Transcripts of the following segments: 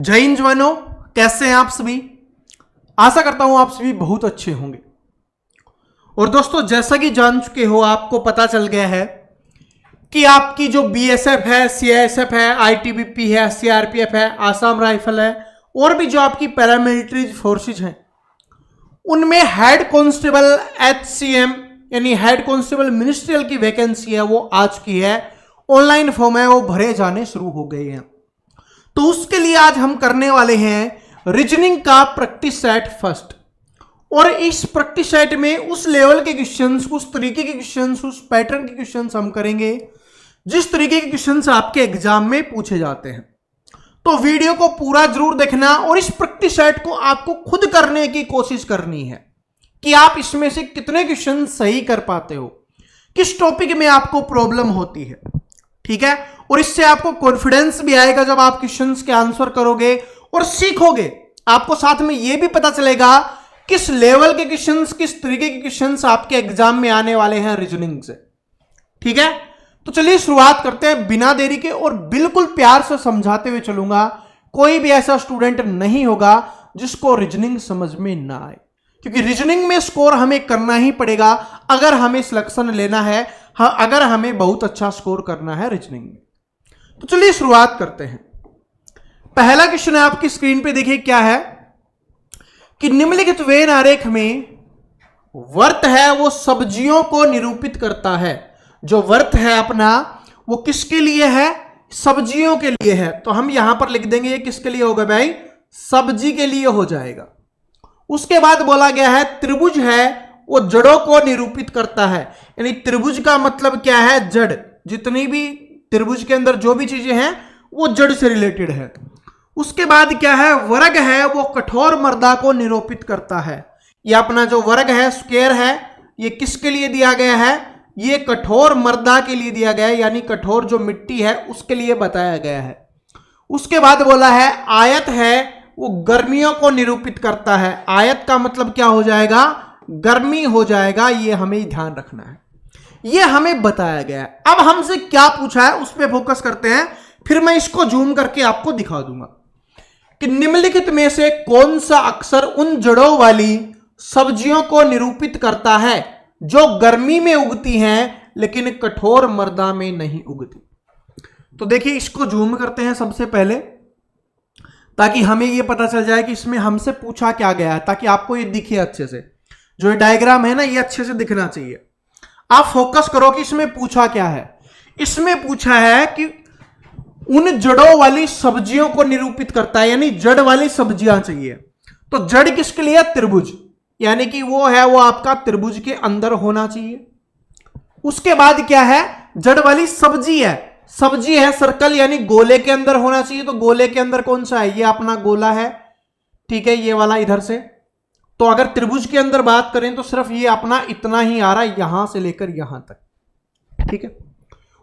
जय हिंद जवानों, कैसे हैं आप सभी। आशा करता हूं आप सभी बहुत अच्छे होंगे। और दोस्तों, जैसा कि जान चुके हो, आपको पता चल गया है कि आपकी जो बीएसएफ है, सीआईएसएफ है, आईटीबीपी है, सीआरपीएफ है, आसाम राइफल है और भी जो आपकी पैरामिलिट्री फोर्सेज हैं, उनमें हेड कांस्टेबल एचसीएम यानी हेड कांस्टेबल मिनिस्ट्रियल की वैकेंसी है, वो आ चुकी है। ऑनलाइन फॉर्म है, वो भरे जाने शुरू हो गए हैं। तो उसके लिए आज हम करने वाले हैं रीजनिंग का प्रैक्टिस सेट फर्स्ट। और इस प्रैक्टिस सेट में उस लेवल के क्वेश्चंस, उस तरीके के क्वेश्चंस, उस पैटर्न के क्वेश्चंस हम करेंगे जिस तरीके के क्वेश्चंस आपके एग्जाम में पूछे जाते हैं। तो वीडियो को पूरा जरूर देखना और इस प्रैक्टिस सेट को आपको खुद करने की कोशिश करनी है कि आप इसमें से कितने क्वेश्चन सही कर पाते हो, किस टॉपिक में आपको प्रॉब्लम होती है। ठीक है, और इससे आपको कॉन्फिडेंस भी आएगा जब आप क्वेश्चंस के आंसर करोगे और सीखोगे। आपको साथ में यह भी पता चलेगा किस लेवल के क्वेश्चंस, किस तरीके के क्वेश्चंस आपके एग्जाम में आने वाले हैं रीजनिंग से। ठीक है, तो चलिए शुरुआत करते हैं बिना देरी के। और बिल्कुल प्यार से समझाते हुए चलूंगा, कोई भी ऐसा स्टूडेंट नहीं होगा जिसको रीजनिंग समझ में ना आए, क्योंकि रीजनिंग में स्कोर हमें करना ही पड़ेगा अगर हमें सिलेक्शन लेना है, अगर हमें बहुत अच्छा स्कोर करना है रीजनिंग में। तो चलिए शुरुआत करते हैं। पहला क्वेश्चन है आपकी स्क्रीन पे, देखिए क्या है कि निम्नलिखित वेन आरेख में वर्त है वो सब्जियों को निरूपित करता है। जो वर्त है अपना, वो किसके लिए है? सब्जियों के लिए है। तो हम यहां पर लिख देंगे ये किसके लिए होगा भाई? सब्जी के लिए हो जाएगा। उसके बाद बोला गया है त्रिभुज है वो जड़ों को निरूपित करता है। यानी त्रिभुज का मतलब क्या है? जड़। जितनी भी त्रिभुज के अंदर जो भी चीजें हैं वो जड़ से रिलेटेड है। उसके बाद क्या है? वर्ग है वो कठोर मर्दा को निरूपित करता है। ये अपना जो वर्ग है, स्क्वायर है, ये किसके लिए दिया गया है? ये कठोर मर्दा के लिए दिया गया है, यानी कठोर जो मिट्टी है उसके लिए बताया गया है। उसके बाद बोला है आयत है वो गर्मियों को निरूपित करता है। आयत का मतलब क्या हो जाएगा? गर्मी हो जाएगा। ये हमें ध्यान रखना है, ये हमें बताया गया है। अब हमसे क्या पूछा है उस पर फोकस करते हैं, फिर मैं इसको जूम करके आपको दिखा दूंगा कि निम्नलिखित में से कौन सा अक्षर उन जड़ों वाली सब्जियों को निरूपित करता है जो गर्मी में उगती हैं लेकिन कठोर मर्दा में नहीं उगती। तो देखिए इसको जूम करते हैं सबसे पहले, ताकि हमें यह पता चल जाए कि इसमें हमसे पूछा क्या गया है, ताकि आपको ये दिखे अच्छे से। जो ये डायग्राम है ना, ये अच्छे से दिखना चाहिए। आप फोकस करो कि इसमें पूछा क्या है। इसमें पूछा है कि उन जड़ों वाली सब्जियों को निरूपित करता है, यानी जड़ वाली सब्जियां चाहिए। तो जड़ किसके लिए? त्रिभुज, यानी कि वो है वो आपका त्रिभुज के अंदर होना चाहिए। उसके बाद क्या है? जड़ वाली सब्जी है, सब्जी है सर्कल यानी गोले के अंदर होना चाहिए। तो गोले के अंदर कौन सा है? ये अपना गोला है। ठीक है, ये वाला इधर से। तो अगर त्रिभुज के अंदर बात करें तो सिर्फ ये अपना इतना ही आ रहा है, यहां से लेकर यहां तक। ठीक है,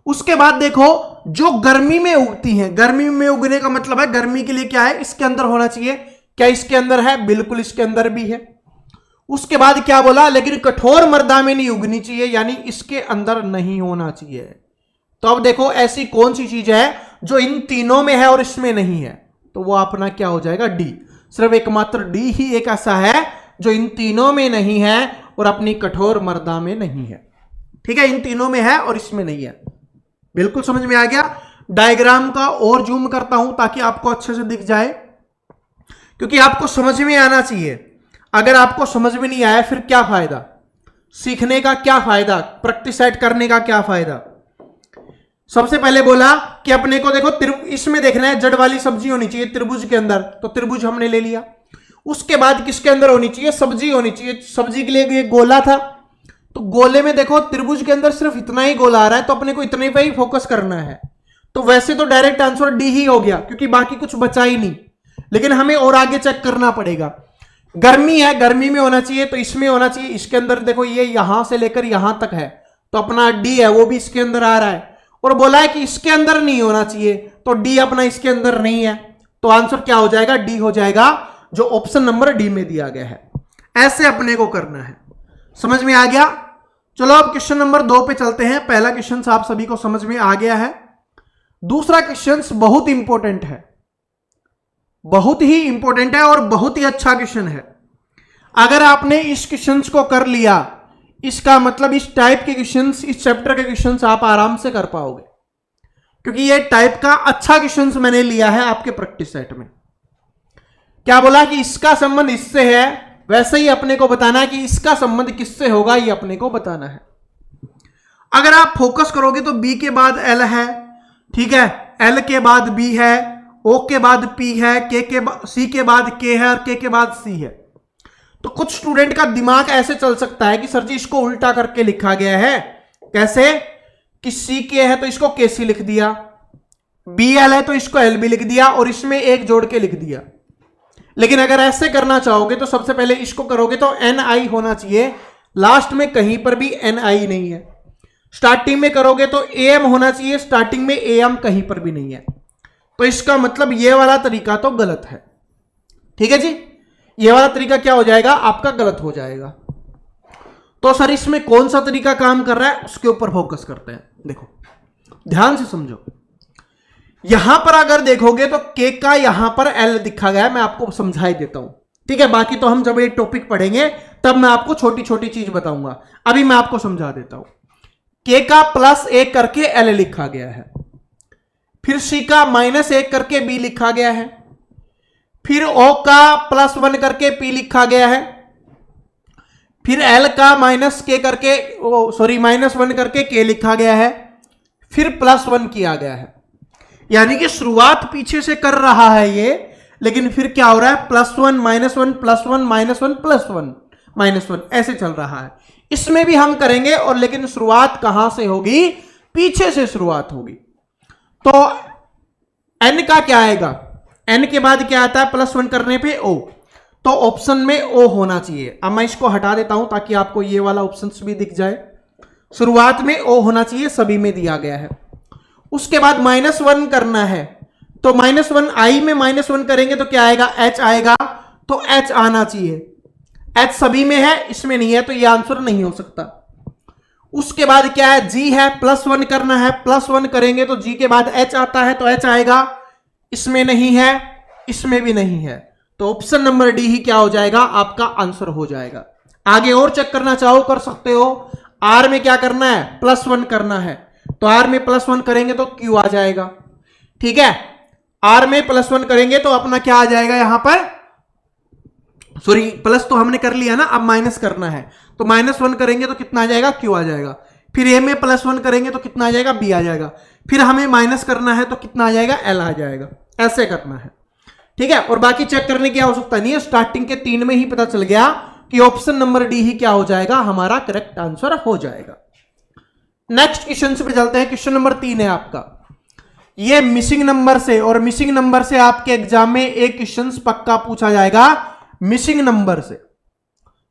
उसके बाद देखो जो गर्मी में उगती हैं, गर्मी में उगने का मतलब है गर्मी के लिए क्या है? इसके अंदर होना चाहिए। क्या इसके अंदर है? बिल्कुल इसके अंदर भी है। उसके बाद क्या बोला? लेकिन कठोर मर्दा में नहीं उगनी चाहिए, यानी इसके अंदर नहीं होना चाहिए। तो अब देखो ऐसी कौन सी चीज है जो इन तीनों में है और इसमें नहीं है? तो वो अपना क्या हो जाएगा? डी। सिर्फ एकमात्र डी ही एक ऐसा है जो इन तीनों में नहीं है और अपनी कठोर मर्दा में नहीं है। ठीक है, इन तीनों में है और इसमें नहीं है। बिल्कुल समझ में आ गया। डायग्राम का और जूम करता हूं ताकि आपको अच्छे से दिख जाए, क्योंकि आपको समझ में आना चाहिए। अगर आपको समझ में नहीं आया फिर क्या फायदा? सीखने का क्या फायदा? प्रैक्टिस सेट करने का क्या फायदा? सबसे पहले बोला कि अपने को देखो इसमें देखना है जड़ वाली सब्जी होनी चाहिए त्रिभुज के अंदर। तो त्रिभुज हमने ले लिया। उसके बाद किसके अंदर होनी चाहिए? सब्जी होनी चाहिए। सब्जी के लिए ये गोला था, तो गोले में देखो त्रिभुज के अंदर सिर्फ इतना ही गोला आ रहा है, तो अपने को इतने पे ही फोकस करना है। तो वैसे तो डायरेक्ट आंसर डी ही हो गया, क्योंकि बाकी कुछ बचा ही नहीं। लेकिन हमें और आगे चेक करना पड़ेगा। गर्मी है, गर्मी में होना चाहिए, तो इसमें होना चाहिए। इसके अंदर देखो ये यहां से लेकर यहां तक है, तो अपना डी है वो भी इसके अंदर आ रहा है। और बोला है कि इसके अंदर नहीं होना चाहिए, तो डी अपना इसके अंदर नहीं है। तो आंसर क्या हो जाएगा? डी हो जाएगा, जो ऑप्शन नंबर डी में दिया गया है। ऐसे अपने को करना है। समझ में आ गया? चलो अब क्वेश्चन नंबर 2 पे चलते हैं। पहला क्वेश्चन आप सभी को समझ में आ गया है। दूसरा क्वेश्चन बहुत इंपॉर्टेंट है, बहुत ही इंपॉर्टेंट है और बहुत ही अच्छा क्वेश्चन है। अगर आपने इस क्वेश्चन को कर लिया, इसका मतलब इस टाइप के क्वेश्चंस, इस चैप्टर के क्वेश्चंस आप आराम से कर पाओगे, क्योंकि ये टाइप का अच्छा क्वेश्चंस मैंने लिया है आपके प्रैक्टिस सेट में। क्या बोला कि इसका संबंध इससे है, वैसे ही अपने को बताना है कि इसका संबंध किससे होगा, ये अपने को बताना है। अगर आप फोकस करोगे तो बी के बाद एल है, ठीक है, एल के बाद बी है, ओ के बाद पी है, के सी के बाद के है और के बाद सी है। तो कुछ स्टूडेंट का दिमाग ऐसे चल सकता है कि सर जी इसको उल्टा करके लिखा गया है। कैसे? कि सी के है तो इसको के सी लिख दिया, बी एल है तो इसको एल बी लिख दिया और इसमें एक जोड़ के लिख दिया। लेकिन अगर ऐसे करना चाहोगे तो सबसे पहले इसको करोगे तो एन आई होना चाहिए, लास्ट में कहीं पर भी एन आई नहीं है। स्टार्टिंग में करोगे तो ए एम होना चाहिए, स्टार्टिंग में ए एम कहीं पर भी नहीं है। तो इसका मतलब ये वाला तरीका तो गलत है। ठीक है जी, ये वाला तरीका क्या हो जाएगा? आपका गलत हो जाएगा। तो सर इसमें कौन सा तरीका काम कर रहा है, उसके ऊपर फोकस करते हैं। देखो ध्यान से समझो, यहां पर अगर देखोगे तो के का यहां पर एल दिखा गया है, मैं आपको समझा ही देता हूं। ठीक है, बाकी तो हम जब ये टॉपिक पढ़ेंगे तब मैं आपको छोटी छोटी चीज बताऊंगा, अभी मैं आपको समझा देता हूं। के का +1 करके एल लिखा गया है, फिर सी का -1 करके बी लिखा गया है, फिर ओ का +1 करके पी लिखा गया है, फिर एल का -1 करके के लिखा गया है, फिर +1 किया गया है। यानी कि शुरुआत पीछे से कर रहा है ये, लेकिन फिर क्या हो रहा है? +1 -1 +1 -1 +1 -1 ऐसे चल रहा है। इसमें भी हम करेंगे, और लेकिन शुरुआत कहां से होगी? पीछे से शुरुआत होगी। तो n का क्या आएगा? n के बाद क्या आता है +1 करने पे? o। तो ऑप्शन में o होना चाहिए। अब मैं इसको हटा देता हूं ताकि आपको ये वाला ऑप्शन भी दिख जाए। शुरुआत में o होना चाहिए, सभी में दिया गया है। उसके बाद -1 करना है, तो -1 i में -1 करेंगे तो क्या आएगा? h आएगा, तो h आना चाहिए। h सभी में है, इसमें नहीं है, तो ये आंसर नहीं हो सकता। उसके बाद क्या है? g है, +1 करना है, +1 करेंगे तो g के बाद h आता है, तो h आएगा, इसमें नहीं है, इसमें भी नहीं है। तो ऑप्शन नंबर डी ही क्या हो जाएगा? आपका आंसर हो जाएगा। आगे और चेक करना चाहो कर सकते हो। r में क्या करना है? +1 करना है, तो r में +1 करेंगे तो q आ जाएगा। ठीक है, r में +1 करेंगे तो अपना क्या आ जाएगा? यहां पर सॉरी, प्लस तो हमने कर लिया ना, अब माइनस करना है, तो -1 करेंगे तो कितना आ जाएगा? q आ जाएगा। फिर a में +1 करेंगे तो कितना आ जाएगा? b आ जाएगा। फिर हमें माइनस करना है तो कितना आ जाएगा? l आ जाएगा। ऐसे करना है। ठीक है, और बाकी चेक करने की आवश्यकता नहीं है, स्टार्टिंग के 3 में ही पता चल गया कि ऑप्शन नंबर डी ही क्या हो जाएगा? हमारा करेक्ट आंसर हो जाएगा। नेक्स्ट क्वेश्चन पे चलते हैं। क्वेश्चन नंबर 3 है आपका, ये मिसिंग नंबर से, और मिसिंग नंबर से आपके एग्जाम में एक क्वेश्चन पक्का पूछा जाएगा मिसिंग नंबर से।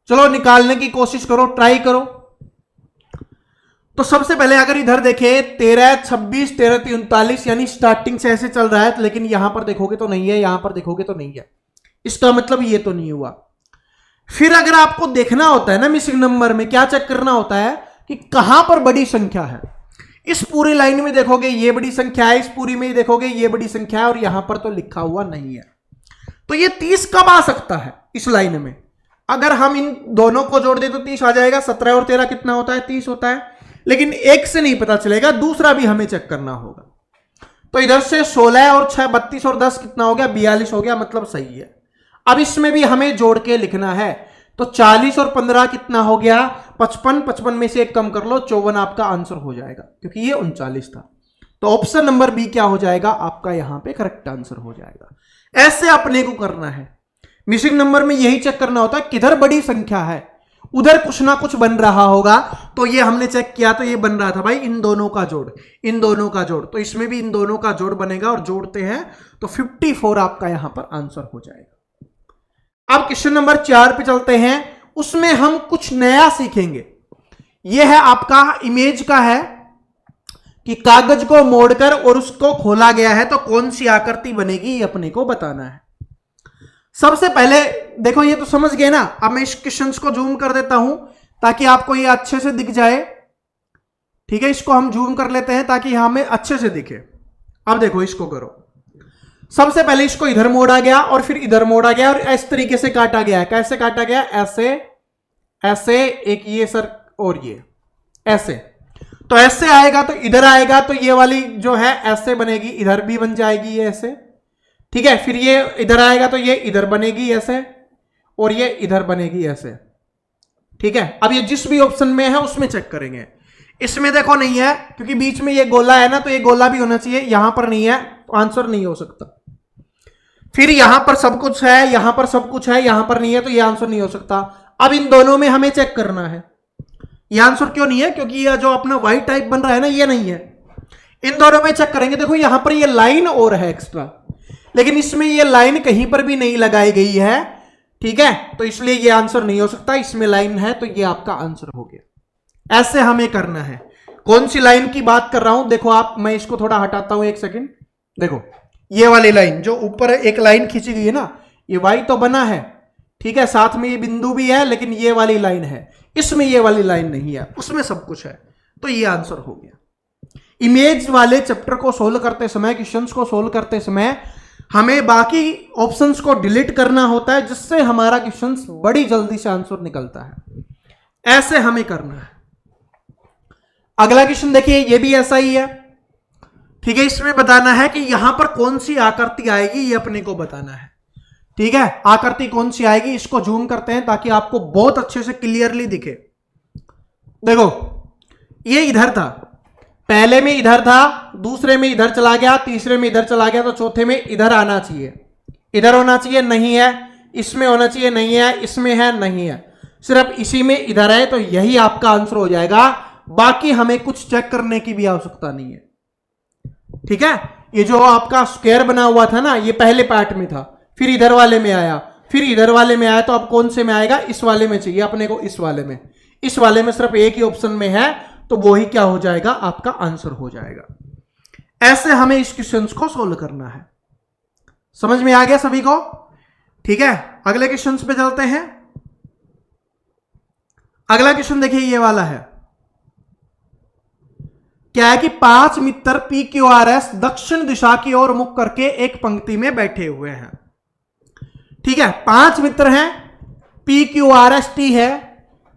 चलो निकालने की कोशिश करो, ट्राई करो। तो सबसे पहले अगर इधर देखें 13 26 13 39, यानी स्टार्टिंग से ऐसे चल रहा है, लेकिन यहां पर देखोगे तो नहीं है, यहां पर देखोगे तो नहीं है, इसका मतलब ये तो नहीं हुआ। फिर अगर आपको देखना होता है ना मिसिंग नंबर में, क्या चेक करना होता है कि कहां पर बड़ी संख्या है। इस पूरी लाइन में देखोगे ये बड़ी संख्या है, इस पूरी में देखोगे ये बड़ी संख्या है, और यहां पर तो लिखा हुआ नहीं है। तो ये 30 कब आ सकता है इस लाइन में? अगर हम इन दोनों को जोड़ दे तो 30 आ जाएगा। 17 और 13 कितना होता है? 30 होता है। लेकिन एक से नहीं पता चलेगा, दूसरा भी हमें चेक करना होगा। तो इधर से 16 और 6 32 और 10 कितना हो गया? 42 हो गया, मतलब सही है। अब इसमें भी हमें जोड़ के लिखना है, तो 40 और 15 कितना हो गया? 55। 55 में से एक कम कर लो, 54 आपका आंसर हो जाएगा, क्योंकि ये 39 था। तो ऑप्शन नंबर बी क्या हो जाएगा? आपका यहां पे करेक्ट आंसर हो जाएगा। ऐसे अपने को करना है। मिसिंग नंबर में यही चेक करना होता है, किधर बड़ी संख्या है उधर कुछ ना कुछ बन रहा होगा। तो ये हमने चेक किया तो ये बन रहा था भाई इन दोनों का जोड़, इन दोनों का जोड़, तो इसमें भी इन दोनों का जोड़ बनेगा, और जोड़ते हैं तो 54 आपका यहां पर आंसर हो जाएगा। अब क्वेश्चन नंबर 4 पे चलते हैं, उसमें हम कुछ नया सीखेंगे। यह है आपका इमेज का है कि कागज को मोड़कर और उसको खोला गया है, तो कौन सी आकृति बनेगी ये अपने को बताना है। सबसे पहले देखो, ये तो समझ गए ना। अब मैं इस क्वेश्चन को जूम कर देता हूं ताकि आपको ये अच्छे से दिख जाए। ठीक है, इसको हम जूम कर लेते हैं ताकि हमें अच्छे से दिखे। अब देखो, इसको करो। सबसे पहले इसको इधर मोड़ा गया और फिर इधर मोड़ा गया और इस तरीके से काटा गया है। कैसे काटा गया? ऐसे, ऐसे, एक ये सर और ये ऐसे। तो ऐसे आएगा तो इधर आएगा, तो ये वाली जो है ऐसे बनेगी, इधर भी बन जाएगी ये ऐसे, ठीक है। फिर ये इधर आएगा तो ये इधर बनेगी ऐसे, और ये इधर बनेगी ऐसे, ठीक है। अब ये जिस भी ऑप्शन में है उसमें चेक करेंगे। इसमें देखो नहीं है, क्योंकि बीच में ये गोला है ना, तो ये गोला भी होना चाहिए। यहां पर नहीं है तो आंसर नहीं हो सकता। फिर यहां पर सब कुछ है, यहां पर सब कुछ है, यहां पर नहीं है, तो ये आंसर नहीं हो सकता। अब इन दोनों में हमें चेक करना है। ये आंसर क्यों नहीं है? क्योंकि ये जो अपना वाई टाइप बन रहा है ना, ये नहीं है। इन दोनों में चेक करेंगे। देखो यहां पर ये लाइन और है एक्स्ट्रा, लेकिन इसमें ये लाइन कहीं पर भी नहीं लगाई गई है, ठीक है। तो इसलिए ये आंसर नहीं हो सकता। इसमें लाइन है तो ये आपका आंसर हो गया। ऐसे हमें करना है। कौन सी लाइन की बात कर रहा हूं? देखो आप, मैं इसको थोड़ा हटाता हूं एक सेकंड। देखो ये वाली लाइन जो ऊपर एक लाइन खींची गई है ना, ये वाई तो बना है, ठीक है, साथ में ये बिंदु भी है, लेकिन ये वाली लाइन है, इसमें ये वाली लाइन नहीं है, उसमें सब कुछ है, तो ये आंसर हो गया। इमेज वाले चैप्टर को सोल्व करते समय, क्वेश्चंस को सोल्व करते समय हमें बाकी ऑप्शंस को डिलीट करना होता है, जिससे हमारा क्वेश्चंस बड़ी जल्दी से आंसर निकलता है। ऐसे हमें करना है। अगला क्वेश्चन देखिए, ये भी ऐसा ही है, ठीक है। इसमें बताना है कि यहां पर कौन सी आकृति आएगी, ये अपने को बताना है, ठीक है। आकृति कौन सी आएगी, इसको जूम करते हैं ताकि आपको बहुत अच्छे से क्लियरली दिखे। देखो ये इधर था, पहले में इधर था, दूसरे में इधर चला गया, तीसरे में इधर चला गया, तो चौथे में इधर आना चाहिए। इधर होना चाहिए, नहीं है। इसमें होना चाहिए, नहीं है। इसमें है, नहीं है। सिर्फ इसी में इधर है, तो यही आपका आंसर हो जाएगा। बाकी हमें कुछ चेक करने की भी आवश्यकता नहीं है, ठीक है। ये जो आपका स्क्वायर बना हुआ था ना, ये पहले पार्ट में था, फिर इधर वाले में आया, फिर इधर वाले में आया, तो अब कौन से में आएगा? इस वाले में चाहिए अपने को, इस वाले में। इस वाले में सिर्फ एक ही ऑप्शन में है, तो वो ही क्या हो जाएगा? आपका आंसर हो जाएगा। ऐसे हमें इस क्वेश्चन को सोल्व करना है। समझ में आ गया सभी को? ठीक है, अगले क्वेश्चन पे चलते हैं। अगला क्वेश्चन देखिए, ये वाला है। क्या है कि 5 मित्र पी क्यू आर एस दक्षिण दिशा की ओर मुख करके एक पंक्ति में बैठे हुए हैं, ठीक है। 5 मित्र हैं, P Q R S T है,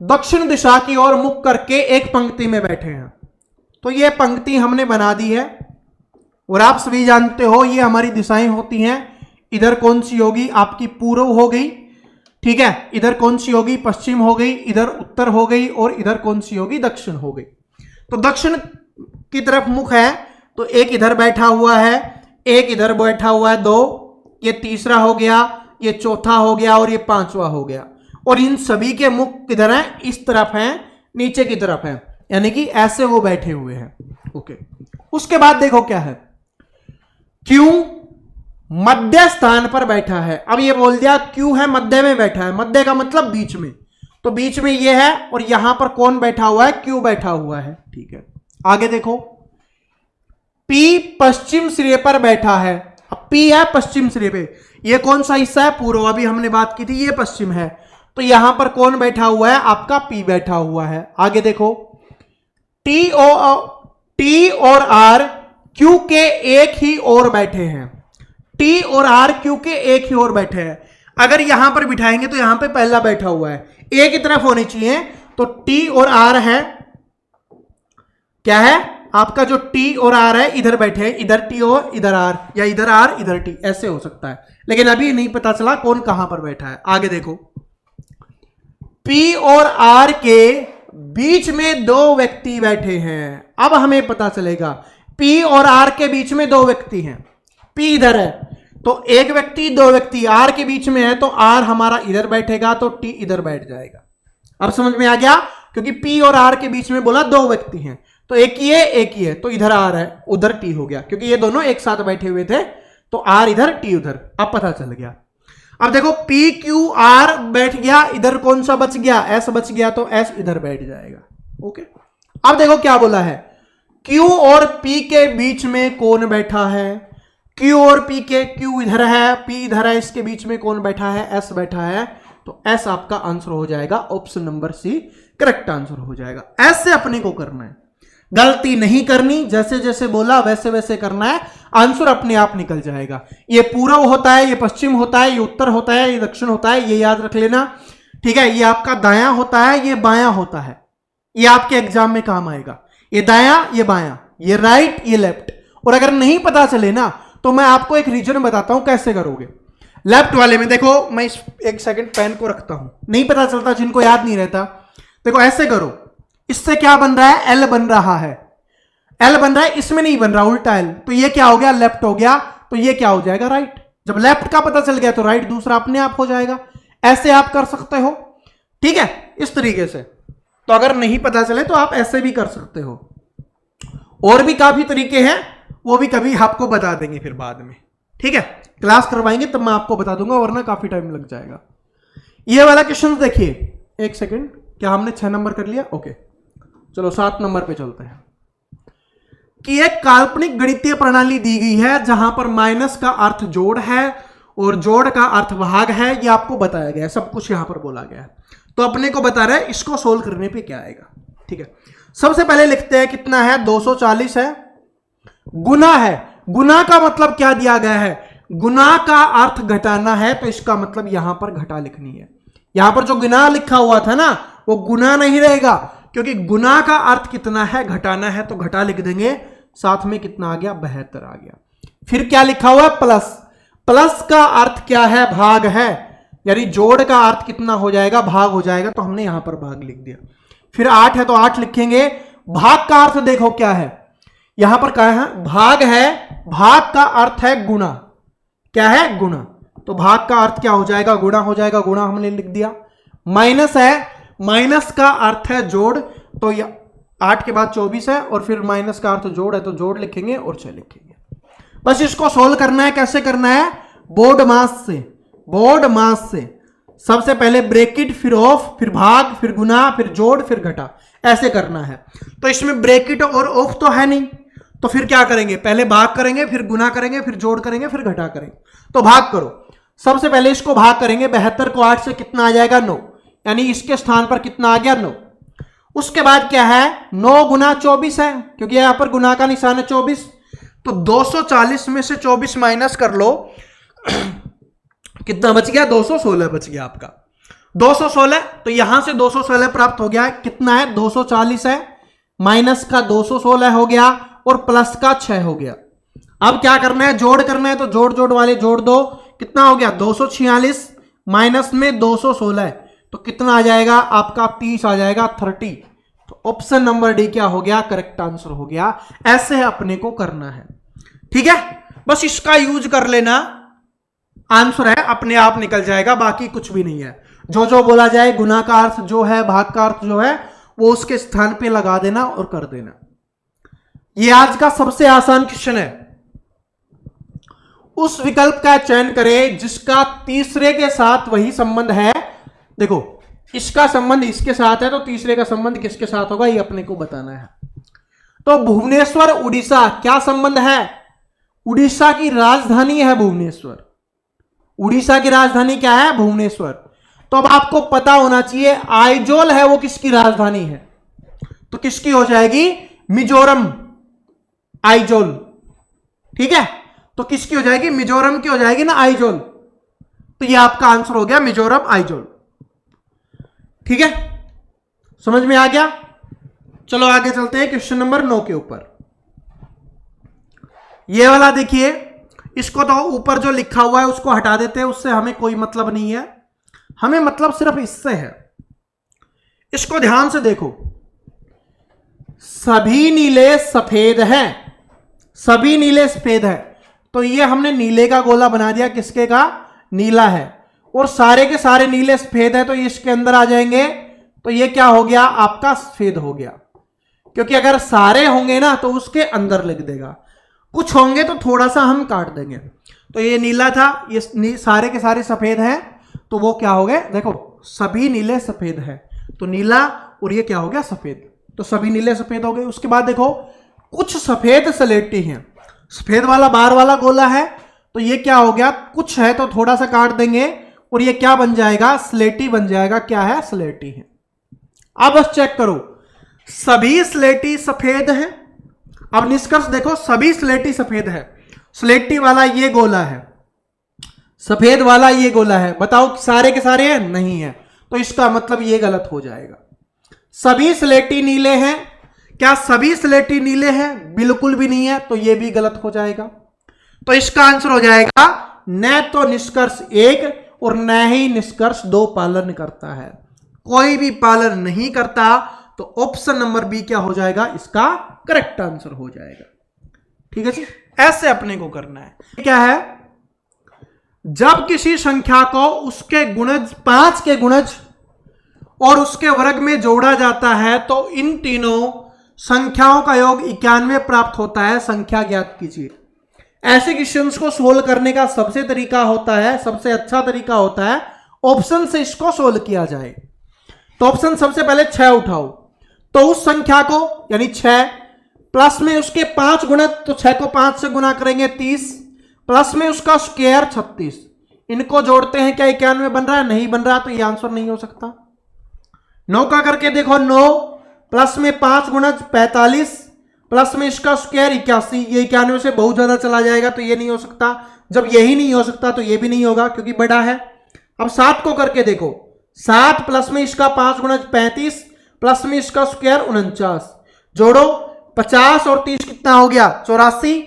दक्षिण दिशा की ओर मुख करके एक पंक्ति में बैठे हैं। तो ये पंक्ति हमने बना दी है, और आप सभी जानते हो ये हमारी दिशाएं होती हैं। इधर कौन सी होगी? आपकी पूर्व हो गई, ठीक है। इधर कौन सी होगी? पश्चिम हो गई। इधर उत्तर हो गई, और इधर कौन सी होगी? दक्षिण हो गई। तो दक्षिण की तरफ मुख है, तो एक इधर बैठा हुआ है, एक इधर बैठा हुआ है, 2, ये तीसरा हो गया, ये चौथा हो गया, और ये 5वां हो गया। और इन सभी के मुख किधर हैं? इस तरफ हैं, नीचे की तरफ हैं, यानी कि ऐसे वो बैठे हुए हैं, ओके। उसके बाद देखो क्या है, क्यों मध्य स्थान पर बैठा है। अब ये बोल दिया क्यों है मध्य में बैठा है, मध्य का मतलब बीच में, तो बीच में ये है, और यहां पर कौन बैठा हुआ है? क्यों बैठा हुआ है, ठीक है। आगे देखो, P पश्चिम सिरे पर बैठा है। अब P है पश्चिम सिरे पे, ये कौन सा हिस्सा है? पूर्व, अभी हमने बात की थी, ये पश्चिम है, तो यहां पर कौन बैठा हुआ है? आपका P बैठा हुआ है। आगे देखो, T और R Q के एक ही ओर बैठे हैं। T और R Q के एक ही ओर बैठे हैं। अगर यहां पर बिठाएंगे तो यहां पे पहला बैठा हुआ है, एक ही तरफ होनी चाहिए, तो T और R है, क्या है आपका? जो T और R है इधर बैठे हैं, इधर T और इधर R, या इधर R इधर T, ऐसे हो सकता है, लेकिन अभी नहीं पता चला कौन कहां पर बैठा है। आगे देखो, P और R के बीच में 2 व्यक्ति बैठे हैं। अब हमें पता चलेगा P और R के बीच में 2 व्यक्ति हैं। P इधर है, तो एक व्यक्ति, 2 व्यक्ति, R के बीच में है, तो R हमारा इधर बैठेगा, तो T इधर बैठ जाएगा। अब समझ में आ गया? क्योंकि P और R के बीच में बोला 2 व्यक्ति हैं, तो एक ही है, एक ही है, तो इधर R है, उधर T हो गया, क्योंकि ये दोनों एक साथ बैठे हुए थे, तो R इधर T उधर। अब पता चल गया। अब देखो, P Q R बैठ गया, इधर कौन सा बच गया? S बच गया, तो S इधर बैठ जाएगा, ओके। अब देखो क्या बोला है, Q और P के बीच में कौन बैठा है? Q और P के, Q इधर है, P इधर है, इसके बीच में कौन बैठा है? S बैठा है, तो S आपका आंसर हो जाएगा, option number C correct answer हो जाएगा। ऐसे अपने को करना है। गलती नहीं करनी, जैसे जैसे बोला वैसे वैसे करना है, आंसर अपने आप निकल जाएगा। ये पूर्व होता है, ये पश्चिम होता है, ये उत्तर होता है, ये दक्षिण होता है, ये याद रख लेना, ठीक है। ये आपका दायां होता है, ये बायां होता है, ये आपके एग्जाम में काम आएगा। ये दायां, ये बायां, ये राइट, ये लेफ्ट। और अगर नहीं पता चले ना तो मैं आपको एक रीजन बताता हूं कैसे करोगे। लेफ्ट वाले में देखो, मैं इस एक सेकंड पेन को रखता हूं, नहीं पता चलता, जिनको याद नहीं रहता, देखो ऐसे करो, इससे क्या बन रहा है, एल बन रहा है, एल बन रहा है, इसमें नहीं बन रहा, उल्टा एल, तो ये क्या हो गया, लेफ्ट हो गया, तो ये क्या हो जाएगा, राइट। जब लेफ्ट का पता चल गया तो राइट दूसरा अपने आप हो जाएगा। ऐसे आप कर सकते हो, ठीक है, इस तरीके से। तो अगर नहीं पता चले तो आप ऐसे भी कर सकते हो। और भी काफी तरीके हैं, वो भी कभी आपको बता देंगे फिर बाद में, ठीक है, क्लास करवाएंगे तब मैं आपको बता दूंगा, वरना काफी टाइम लग जाएगा। ये वाला क्वेश्चन देखिए, एक सेकंड, क्या हमने 6 नंबर कर लिया, ओके, चलो 7 नंबर पे चलते हैं। कि एक काल्पनिक गणितीय प्रणाली दी गई है जहां पर माइनस का अर्थ जोड़ है और जोड़ का अर्थ भाग है, ये आपको बताया गया है, सब कुछ यहां पर बोला गया है। तो अपने को बता रहा है इसको सोल्व करने पे क्या आएगा, ठीक है। सबसे पहले लिखते हैं, कितना है, 240 है, गुना है। गुना का मतलब क्या दिया गया है, गुना का अर्थ घटाना है, तो इसका मतलब यहां पर घटा लिखनी है। यहां पर जो गुना लिखा हुआ था ना, वो गुना नहीं रहेगा, क्योंकि गुना का अर्थ कितना है, घटाना है, तो घटा लिख देंगे। साथ में कितना आ गया, 72 आ गया। फिर क्या लिखा हुआ है, प्लस। प्लस का अर्थ क्या है, भाग है, यानी जोड़ का अर्थ कितना हो जाएगा, भाग हो जाएगा, तो हमने यहां पर भाग लिख दिया। फिर 8 है तो 8 लिखेंगे। भाग का अर्थ देखो क्या है, यहां पर क्या है, भाग है, भाग का अर्थ है गुणा, क्या है, गुणा, तो भाग का अर्थ क्या हो जाएगा, गुणा हो जाएगा, गुणा हमने लिख दिया। माइनस है, माइनस का अर्थ है जोड़, तो 8 के बाद 24 है, और फिर माइनस का अर्थ जोड़ है, तो जोड़ लिखेंगे और 6 लिखेंगे। बस इसको सोल्व करना है, कैसे करना है, बोर्ड मास से, बोर्ड मास से। सबसे पहले ब्रैकेट, फिर ऑफ, फिर भाग, फिर गुना, फिर जोड़, फिर घटा, ऐसे करना है। तो इसमें ब्रैकेट और ऑफ तो है नहीं, तो फिर क्या करेंगे, पहले भाग करेंगे, फिर गुना करेंगे, फिर जोड़ करेंगे, फिर घटा करेंगे। तो भाग करो, सबसे पहले इसको भाग करेंगे, 72 को 8 से कितना आ जाएगा, 9, यानी इसके स्थान पर कितना आ गया, 9। उसके बाद क्या है, 9 गुना 24 है, क्योंकि यहां पर गुना का निशान है 24, तो 240 में से 24 माइनस कर लो, कितना बच गया, 216 बच गया आपका, 216। तो यहां से 216 प्राप्त हो गया, कितना है, 240 है, माइनस का 216 हो गया, और प्लस का 6 हो गया। अब क्या करना है, जोड़ करना है, तो जोड़ जोड़ वाले जोड़ दो, कितना हो गया, 246 माइनस में 216, तो कितना आ जाएगा आपका, 30 आ जाएगा, 30। तो ऑप्शन नंबर डी क्या हो गया, करेक्ट आंसर हो गया। ऐसे अपने को करना है, ठीक है, बस इसका यूज कर लेना, आंसर है अपने आप निकल जाएगा, बाकी कुछ भी नहीं है। जो जो बोला जाए, गुना का अर्थ जो है, भाग का अर्थ जो है, वो उसके स्थान पे लगा देना और कर देना। ये आज का सबसे आसान क्वेश्चन है। उस विकल्प का चयन करें जिसका तीसरे के साथ वही संबंध है। देखो, इसका संबंध इसके साथ है, तो तीसरे का संबंध किसके साथ होगा, ये अपने को बताना है। तो भुवनेश्वर उड़ीसा, क्या संबंध है, उड़ीसा की राजधानी है भुवनेश्वर, उड़ीसा की राजधानी क्या है, भुवनेश्वर। तो अब आपको पता होना चाहिए आइजोल है वो किसकी राजधानी है, तो किसकी हो जाएगी, मिजोरम, आइजोल, ठीक है, तो किसकी हो जाएगी, मिजोरम की हो जाएगी ना, आइजोल। तो ये आपका आंसर हो गया, मिजोरम, आइजोल, ठीक है, समझ में आ गया। चलो आगे चलते हैं क्वेश्चन नंबर 9 के ऊपर। ये वाला देखिए, इसको तो ऊपर जो लिखा हुआ है उसको हटा देते हैं, उससे हमें कोई मतलब नहीं है, हमें मतलब सिर्फ इससे है। इसको ध्यान से देखो, सभी नीले सफेद हैं, सभी नीले सफेद है, तो ये हमने नीले का गोला बना दिया, किसके का, नीला है, और सारे के सारे नीले सफेद है, तो ये इसके अंदर आ जाएंगे, तो ये क्या हो गया, आपका सफेद हो गया। क्योंकि अगर सारे होंगे ना तो उसके अंदर लिख देगा, कुछ होंगे तो थोड़ा सा हम काट देंगे। तो ये नीला था, ये सारे के सारे सफेद हैं, तो वो क्या हो गए, देखो सभी नीले सफेद है, तो नीला, और ये क्या हो गया, सफेद, तो सभी नीले सफेद हो गए। उसके बाद देखो, कुछ सफेद स्लेटी हैं, सफेद वाला बार वाला गोला है, तो ये क्या हो गया, कुछ है तो थोड़ा सा काट देंगे, और ये क्या बन जाएगा, स्लेटी बन जाएगा, क्या है, स्लेटी है। अब बस चेक करो, सभी स्लेटी सफेद हैं। अब निष्कर्ष देखो, सभी स्लेटी सफेद है। स्लेटी वाला ये गोला है, सफेद वाला ये गोला है, बताओ सारे के सारे हैं? नहीं है, तो इसका मतलब ये गलत हो जाएगा। सभी स्लेटी नीले हैं, क्या सभी स्लेटी नीले हैं? बिल्कुल भी नहीं है, तो ये भी गलत हो जाएगा। तो इसका आंसर हो जाएगा न तो निष्कर्ष 1 और न ही निष्कर्ष 2 पालन करता है। कोई भी पालन नहीं करता, तो ऑप्शन नंबर बी क्या हो जाएगा? इसका करेक्ट आंसर हो जाएगा। ठीक है जी, ऐसे अपने को करना है। क्या है? जब किसी संख्या को उसके गुणज 5 के गुणज और उसके वर्ग में जोड़ा जाता है तो इन तीनों संख्याओं का योग 91 प्राप्त होता है, संख्या ज्ञात कीजिए। ऐसे क्वेश्चंस को सोल्व करने का सबसे तरीका होता है, सबसे अच्छा तरीका होता है ऑप्शन से इसको सोल्व किया जाए। तो ऑप्शन सबसे पहले 6 उठाओ, तो उस संख्या को यानी 6 प्लस में उसके 5 गुणज, तो 6 को 5 से गुना करेंगे 30, प्लस में उसका स्क्वायर 36, इनको जोड़ते हैं, क्या 91 बन रहा है? नहीं बन रहा, तो ये आंसर नहीं हो सकता। 9 का करके देखो, 9 प्लस में 5 गुणज 45, प्लस में इसका स्क्वायर 81, ये 91 से बहुत ज्यादा चला जाएगा, तो ये नहीं हो सकता। जब यही नहीं हो सकता तो ये भी नहीं होगा क्योंकि बड़ा है। अब 7 को करके देखो, 7 प्लस में इसका 5 गुणज 35, प्लस में इसका स्क्वायर 49, जोड़ो 50 और 30 कितना हो गया? 84,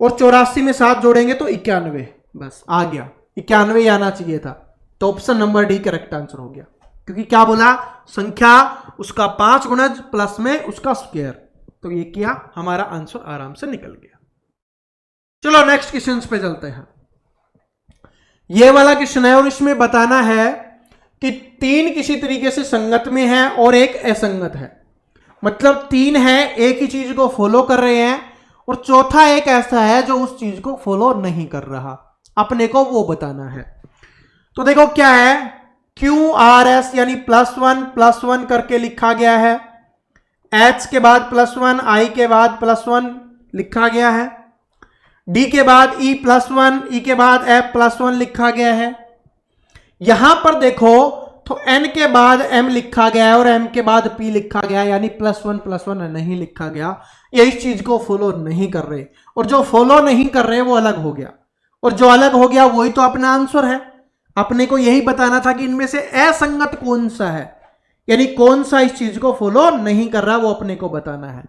और 84 में 7 जोड़ेंगे तो 91, बस आ गया। 91 आना चाहिए था, तो option number D correct answer हो गया। क्योंकि क्या बोला? संख्या उसका 5 गुणज प्लस में उसका स्क्वायर, तो ये किया, हमारा आंसर आराम से निकल गया। चलो नेक्स्ट क्वेश्चन पे चलते हैं। ये वाला क्वेश्चन है और इसमें बताना है कि 3 किसी तरीके से संगत में है और एक असंगत है। मतलब 3 है एक ही चीज को फॉलो कर रहे हैं और चौथा एक ऐसा है जो उस चीज को फॉलो नहीं कर रहा, अपने को वो बताना है। तो देखो क्या है, QRS यानी +1 करके लिखा गया है, H के बाद +1, I के बाद +1 लिखा गया है, D के बाद E+1, E के बाद F+1 लिखा गया है। यहां पर देखो तो N के बाद M लिखा गया है और M के बाद P लिखा गया है, यानी +1 नहीं लिखा गया। ये इस चीज को फॉलो नहीं कर रहे, और जो फॉलो नहीं कर रहे वो अलग हो गया, और जो अलग हो गया वही तो अपना आंसर है। अपने को यही बताना था कि इनमें से असंगत कौन सा है, यानी कौन सा इस चीज को फॉलो नहीं कर रहा, वो अपने को बताना है।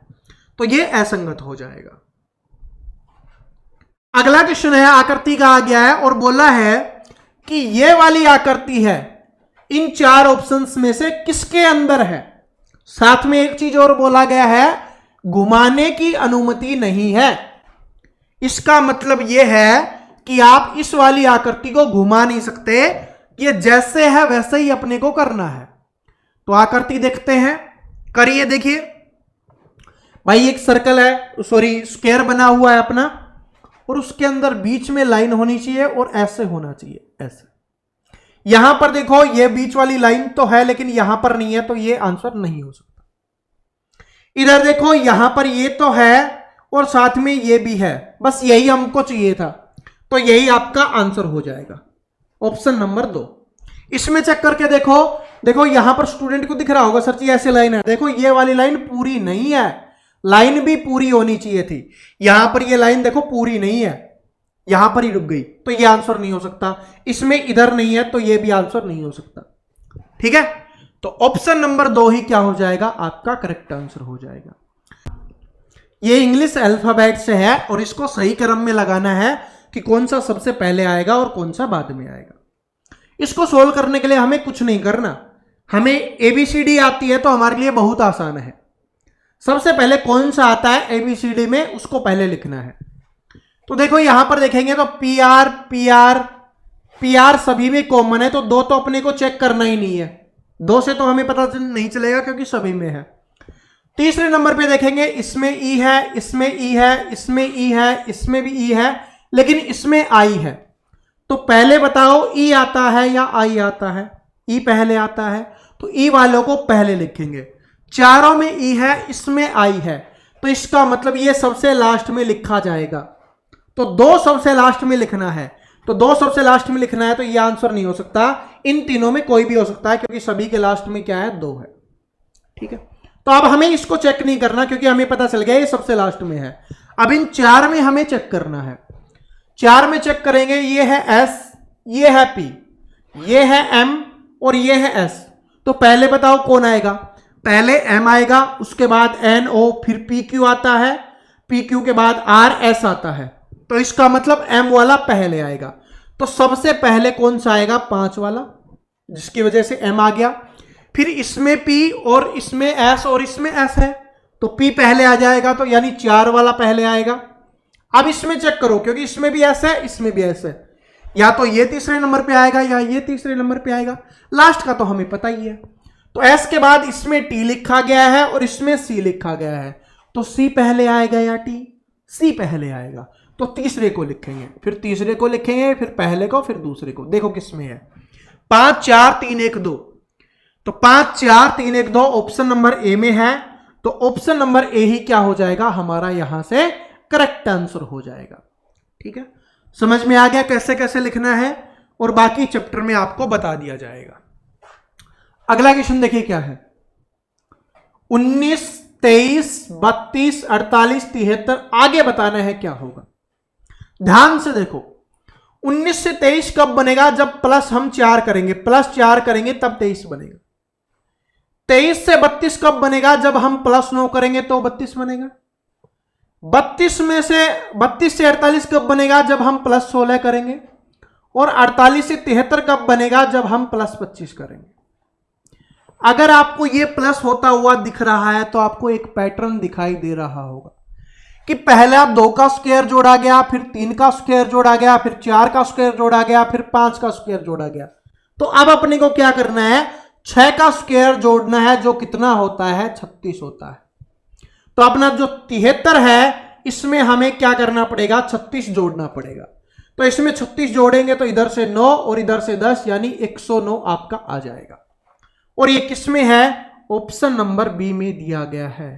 तो ये असंगत हो जाएगा। अगला क्वेश्चन है, आकृति का आ गया है और बोला है कि ये वाली आकृति है इन 4 ऑप्शंस में से किसके अंदर है। साथ में एक चीज और बोला गया है, घुमाने की अनुमति नहीं है। इसका मतलब यह है कि आप इस वाली आकृति को घुमा नहीं सकते, ये जैसे है वैसे ही अपने को करना है। तो आकृति देखते हैं, करिए। देखिए भाई, एक सर्कल है, सॉरी स्क्वायर बना हुआ है अपना, और उसके अंदर बीच में लाइन होनी चाहिए और ऐसे होना चाहिए, ऐसे। यहां पर देखो ये बीच वाली लाइन तो है लेकिन यहां पर नहीं है, तो ये आंसर नहीं हो सकता। इधर देखो यहां पर ये तो है और साथ में ये भी है, बस यही हमको चाहिए था, तो यही आपका आंसर हो जाएगा, ऑप्शन नंबर 2। इसमें चेक करके देखो, देखो यहां पर स्टूडेंट को दिख रहा होगा सर जी ऐसे लाइन है, देखो ये वाली लाइन पूरी नहीं है, लाइन भी पूरी होनी चाहिए थी। यहां पर ये लाइन देखो पूरी नहीं है, यहां पर ही रुक गई, तो ये आंसर नहीं हो सकता। इसमें इधर नहीं है तो ये भी आंसर नहीं हो सकता। ठीक है, तो ऑप्शन नंबर 2 ही क्या हो जाएगा? आपका करेक्ट आंसर हो जाएगा। ये इंग्लिश अल्फाबेट से है और इसको सही क्रम में लगाना है कि कौन सा सबसे पहले आएगा और कौन सा बाद में आएगा। इसको सोल्व करने के लिए हमें कुछ नहीं करना, हमें ABCD आती है तो हमारे लिए बहुत आसान है। सबसे पहले कौन सा आता है ABCD में, उसको पहले लिखना है। तो देखो यहां पर देखेंगे तो PR सभी में कॉमन है, तो 2 तो अपने को चेक करना ही नहीं है, 2 से तो हमें पता नहीं चलेगा क्योंकि सभी में है। तीसरे नंबर पे देखेंगे, इसमें E है, इसमें E है, इसमें E है, इसमें भी E है, लेकिन इसमें I है। तो पहले बताओ E आता है या I आता है? E पहले आता है, तो E वालों को पहले लिखेंगे। चारों में E है, इसमें I है, तो इसका मतलब ये सबसे लास्ट में लिखा जाएगा। तो 2 सबसे लास्ट में लिखना है, तो 2 सबसे लास्ट में लिखना है, तो ये आंसर नहीं हो सकता। इन तीनों में कोई भी हो सकता है क्योंकि सभी के लास्ट में क्या है? 2 है। ठीक है, तो अब हमें इसको चेक नहीं करना क्योंकि हमें पता चल गया ये सबसे लास्ट में है। अब इन 4 में हमें चेक करना है। 4 में चेक करेंगे, ये है S, ये है P, ये है M और ये है S। तो पहले बताओ कौन आएगा? पहले M आएगा, उसके बाद NO, फिर PQ आता है, PQ के बाद RS आता है। तो इसका मतलब M वाला पहले आएगा। तो सबसे पहले कौन सा आएगा? 5 वाला, जिसकी वजह से M आ गया। फिर इसमें P और इसमें S और इसमें S है, तो P पहले आ जाएगा, तो यानी 4 वाला पहले आएगा। अब इसमें चेक करो, क्योंकि इसमें भी S है, इसमें भी S है, या तो ये तीसरे नंबर पे आएगा या ये तीसरे नंबर पे आएगा। लास्ट का तो हमें पता ही है। तो S के बाद इसमें T लिखा गया है और इसमें C लिखा गया है, तो C पहले आएगा या T? C पहले आएगा। तो तीसरे को लिखेंगे, फिर तीसरे को लिखेंगे, फिर पहले को, फिर दूसरे को। देखो किसमें है, 5 4 3 1 2। तो 5 4 3 1 2 ऑप्शन नंबर ए में है, तो ऑप्शन नंबर ए ही क्या हो जाएगा? हमारा यहां से करेक्ट आंसर हो जाएगा। ठीक है, समझ में आ गया कैसे कैसे लिखना है, और बाकी चैप्टर में आपको बता दिया जाएगा। अगला क्वेश्चन देखिए क्या है, 19 23 32 48 73, आगे बताना है क्या होगा। ध्यान से देखो, 19 से 23 कब बनेगा? जब प्लस हम 4 करेंगे, प्लस 4 करेंगे तब 23 बनेगा। 23 से 32 कब बनेगा? जब हम प्लस 9 करेंगे तो 32 बनेगा। 32 से 48 कब बनेगा? जब हम प्लस 16 करेंगे। और 48 से 73 कब बनेगा? जब हम प्लस 25 करेंगे। अगर आपको ये प्लस होता हुआ दिख रहा है तो आपको एक पैटर्न दिखाई दे रहा होगा कि पहले आप 2 का स्क्वायर जोड़ा गया, फिर 3 का स्क्वायर जोड़ा गया, फिर 4 का स्क्वायर जोड़ा गया, फिर 5 का स्क्वायर जोड़ा गया। तो अब अपने को क्या करना है? 6 का स्क्वायर जोड़ना है, जो कितना होता है? 36 होता है। तो अपना जो 73 है, इसमें हमें क्या करना पड़ेगा? 36 जोड़ना पड़ेगा। तो इसमें 36 जोड़ेंगे तो इधर से 9 और इधर से 10, यानी 109 आपका आ जाएगा। और ये किस में है? ऑप्शन नंबर बी में दिया गया है।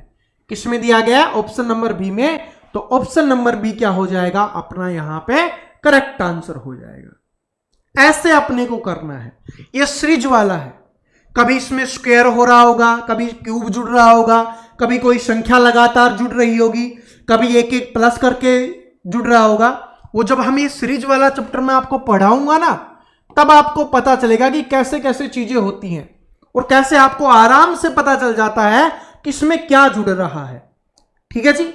किस में दिया गया है? ऑप्शन नंबर बी में। तो ऑप्शन नंबर बी क्या हो जाएगा? अपना यहां पे करेक्ट आंसर हो जाएगा। ऐसे अपने को करना है। ये सीरीज वाला है, कभी इसमें स्क्वायर हो रहा होगा, कभी क्यूब जुड़ रहा होगा, कभी कोई संख्या लगातार जुड़ रही होगी, कभी एक एक प्लस करके जुड़ रहा होगा। वो जब हम ये सीरीज वाला चैप्टर में आपको पढ़ाऊंगा ना, तब आपको पता चलेगा कि कैसे कैसे चीजें होती हैं और कैसे आपको आराम से पता चल जाता है कि इसमें क्या जुड़ रहा है। ठीक है जी,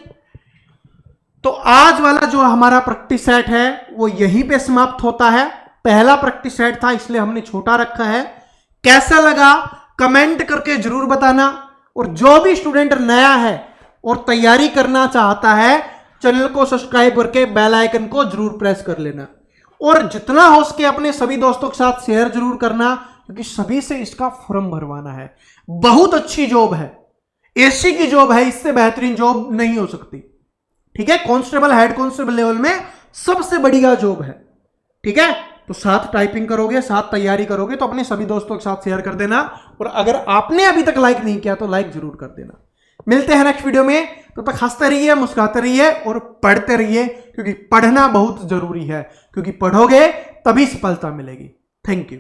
तो आज वाला जो हमारा प्रैक्टिस सेट है वो यहीं पे समाप्त होता है। पहला प्रैक्टिस सेट था, इसलिए हमने छोटा रखा है। कैसा लगा कमेंट करके जरूर बताना। और जो भी स्टूडेंट नया है और तैयारी करना चाहता है, चैनल को सब्सक्राइब करके बेल आइकन को जरूर प्रेस कर लेना, और जितना हो सके अपने सभी दोस्तों के साथ शेयर जरूर करना, क्योंकि सभी से इसका फॉर्म भरवाना है। बहुत अच्छी जॉब है, एससी की जॉब है, इससे बेहतरीन जॉब नहीं हो सकती। ठीक है, कांस्टेबल हेड कांस्टेबल लेवल में सबसे बढ़िया जॉब है। ठीक है, तो साथ टाइपिंग करोगे, साथ तैयारी करोगे, तो अपने सभी दोस्तों के साथ शेयर कर देना। और अगर आपने अभी तक लाइक नहीं किया तो लाइक जरूर कर देना। मिलते हैं नेक्स्ट वीडियो में, तो तक हंसते रहिए, मुस्कुराते रहिए और पढ़ते रहिए, क्योंकि पढ़ना बहुत जरूरी है, क्योंकि पढ़ोगे तभी सफलता मिलेगी। Thank you.